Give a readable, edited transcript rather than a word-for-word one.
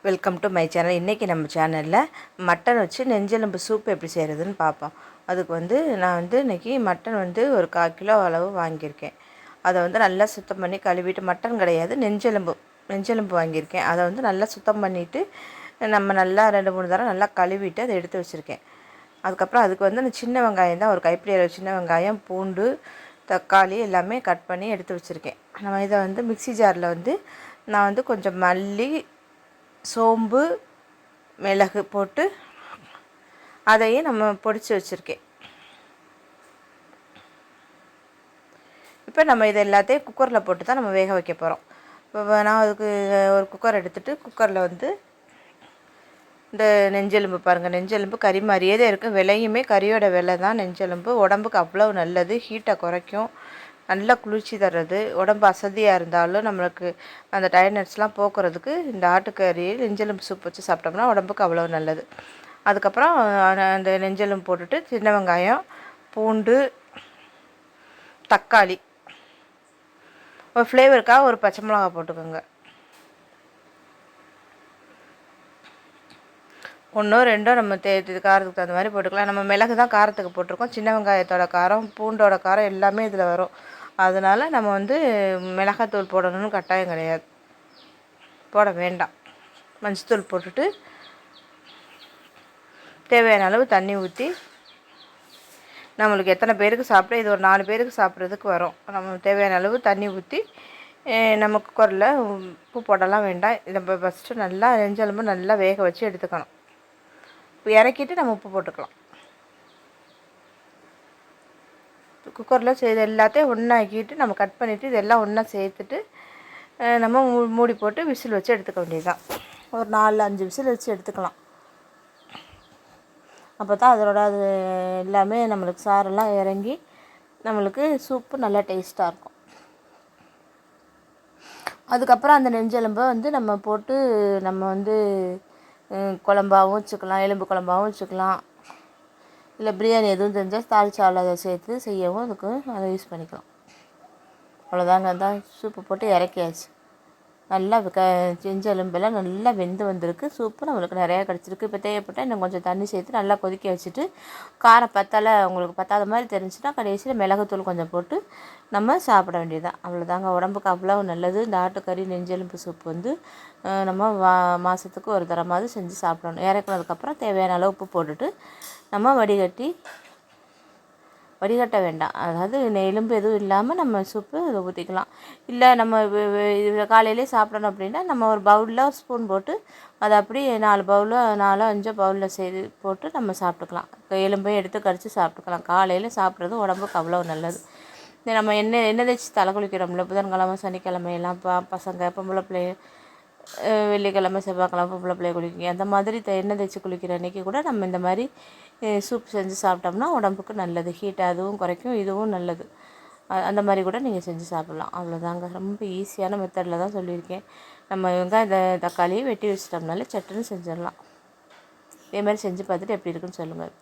Welcome to my channel. இன்றைக்கி நம்ம சேனலில் மட்டன் வச்சு நெஞ்செலும்பு சூப் எப்படி செய்கிறதுன்னு பார்ப்போம். அதுக்கு நான் இன்றைக்கி மட்டன் ஒரு 1/4 கிலோ அளவு வாங்கியிருக்கேன். அதை நல்லா சுத்தம் பண்ணி கழுவிட்டு, மட்டன் கிடையாது, நெஞ்செலும்பு வாங்கியிருக்கேன். அதை நல்லா சுத்தம் பண்ணிவிட்டு நம்ம நல்லா 2-3 தடவை நல்லா கழுவிட்டு அதை எடுத்து வச்சுருக்கேன். அதுக்கப்புறம் அதுக்கு அந்த சின்ன வெங்காயம் தான், ஒரு கைப்பிடி அளவு சின்ன வெங்காயம், பூண்டு, தக்காளி எல்லாமே கட் பண்ணி எடுத்து வச்சுருக்கேன். நம்ம இதை மிக்ஸி ஜாரில் நான் கொஞ்சம் மல்லி, சோம்பு, மிளகு போட்டு அதையும் நம்ம பொடிச்சு வச்சுருக்கேன். இப்போ நம்ம இது எல்லாத்தையும் குக்கரில் போட்டு தான் நம்ம வேக வைக்க போகிறோம். இப்போ நான் அதுக்கு ஒரு குக்கர் எடுத்துகிட்டு குக்கரில் இந்த நெஞ்செலும்பு பாருங்கள், நெஞ்செலும்பு கறி மாதிரியே தான் இருக்குது. விலையுமே கறியோட விலை தான். நெஞ்செலும்பு உடம்புக்கு அவ்வளோ நல்லது, ஹீட்டை குறைக்கும், நல்லா குளிர்ச்சி தர்றது. உடம்பு அசதியாக இருந்தாலும் நம்மளுக்கு அந்த டயர்ட்னஸ்லாம் போக்குறதுக்கு இந்த ஆட்டுக்கறி நெஞ்செலும்பு சூப் வச்சு சாப்பிட்டோம்னா உடம்புக்கு அவ்வளோ நல்லது. அதுக்கப்புறம் அந்த நெஞ்செலும்பு போட்டுட்டு சின்ன வெங்காயம், பூண்டு, தக்காளி, ஒரு ஃப்ளேவருக்காக ஒரு பச்சை மிளகா போட்டுக்கோங்க. 1 2 நம்ம காரத்துக்கு தகுந்த மாதிரி போட்டுக்கலாம். நம்ம மிளகு தான் காரத்துக்கு போட்டிருக்கோம். சின்ன வெங்காயத்தோட காரம், பூண்டோட காரம் எல்லாமே இதில் வரும். அதனால் நம்ம மிளகாத்தூள் போடணும்னு கட்டாயம் கிடையாது, போட வேண்டாம். மஞ்சத்தூள் போட்டுட்டு தேவையான அளவு தண்ணி ஊற்றி, நம்மளுக்கு எத்தனை பேருக்கு சாப்பிட, இது ஒரு 4 பேருக்கு சாப்பிட்றதுக்கு வரும். நம்ம தேவையான அளவு தண்ணி ஊற்றி நம்ம குக்கரில் உப்பு போடலாம் வேண்டாம். நம்ம ஃபஸ்ட்டு நல்லா நெஞ்செலும்பு நல்லா வேக வச்சு எடுத்துக்கணும். இறக்கிட்டு நம்ம உப்பு போட்டுக்கலாம். குக்கரில் செய்து எல்லாத்தையும் ஒன்றாக்கிட்டு நம்ம கட் பண்ணிவிட்டு இதெல்லாம் ஒன்றா சேர்த்துட்டு நம்ம மூடி போட்டு விசில் வச்சு எடுத்துக்க வேண்டியதுதான். ஒரு 4-5 விசில் வச்சு எடுத்துக்கலாம். அப்போ தான் அதோட அது எல்லாமே நம்மளுக்கு சாரெல்லாம் இறங்கி நம்மளுக்கு சூப்பு நல்லா டேஸ்ட்டாக இருக்கும். அதுக்கப்புறம் அந்த நெஞ்செலும்பை நம்ம போட்டு நம்ம குழம்பாகவும் வச்சுக்கலாம், எலும்பு குழம்பாகவும் வச்சுக்கலாம். இல்லை பிரியாணி எதுவும் தெரிஞ்சால் தாளிச்சாவில் அதை சேர்த்து செய்யவும் அதுக்கு அதை யூஸ் பண்ணிக்கலாம். அவ்வளோதாங்க, தான் சூப்பு போட்டு இறக்கியாச்சு. நல்லா நெஞ்செலும்பெல்லாம் நல்லா வெந்து வந்திருக்கு. சூப்பு நம்மளுக்கு நிறையா கிடச்சிருக்கு. இப்போ தேவைப்பட்டால் இன்னும் கொஞ்சம் தண்ணி சேர்த்து நல்லா கொதிக்க வச்சுட்டு, காரம் பத்தலை உங்களுக்கு பத்தாத மாதிரி தெரிஞ்சுன்னா கடைசியில் மிளகுத்தூள் கொஞ்சம் போட்டு நம்ம சாப்பிட வேண்டியதுதான். அவ்வளோதாங்க, உடம்புக்கு அவ்வளோ நல்லது. இந்த ஆட்டுக்கறி நெஞ்செலும்பு சூப் நம்ம மாதத்துக்கு ஒரு தரமாவது செஞ்சு சாப்பிடணும். இறக்குனதுக்கப்புறம் தேவையான அளவு உப்பு போட்டுட்டு நம்ம வடிகட்ட வேண்டாம். அதாவது எலும்பு எதுவும் இல்லாமல் நம்ம சூப்பு இதை ஊற்றிக்கலாம். இல்லை நம்ம காலையிலே சாப்பிடணும் அப்படின்னா நம்ம ஒரு பவுலில் ஒரு ஸ்பூன் போட்டு அதை அப்படியே 4-5 பவுலில் செய்து போட்டு நம்ம சாப்பிட்டுக்கலாம். எலும்பையும் எடுத்து கடித்து சாப்பிட்டுக்கலாம். காலையில் சாப்பிட்றது உடம்புக்கு அவ்வளோ நல்லது. நம்ம எண்ணெய் தேய்ச்சி தலை குளிக்கிறோம்ல, புதன்கிழமை சனிக்கிழமையெல்லாம் பசங்க பொம்பளை பிள்ளைய, வெள்ளிக்கிழமை செவ்வாய்க்கிழமை பொம்பளை பிள்ளைய குளிக்க, அந்த மாதிரி எண்ணெய் தேய்ச்சி குளிக்கிற அன்றைக்கி கூட நம்ம இந்த மாதிரி சூப் செஞ்சு சாப்பிட்டோம்னா உடம்புக்கு நல்லது. ஹீட் அதுவும் குறைக்கும், இதுவும் நல்லது. அந்த மாதிரி கூட நீங்கள் செஞ்சு சாப்பிட்லாம். அவ்வளோதாங்க, ரொம்ப ஈஸியான மெத்தடில் தான் சொல்லியிருக்கேன். நம்ம வெங்காயம் தக்காளியை வெட்டி வச்சிட்டோம்னாலே சட்டுன்னு செஞ்சிடலாம். இதே மாதிரி செஞ்சு பார்த்துட்டு எப்படி இருக்குன்னு சொல்லுங்கள்.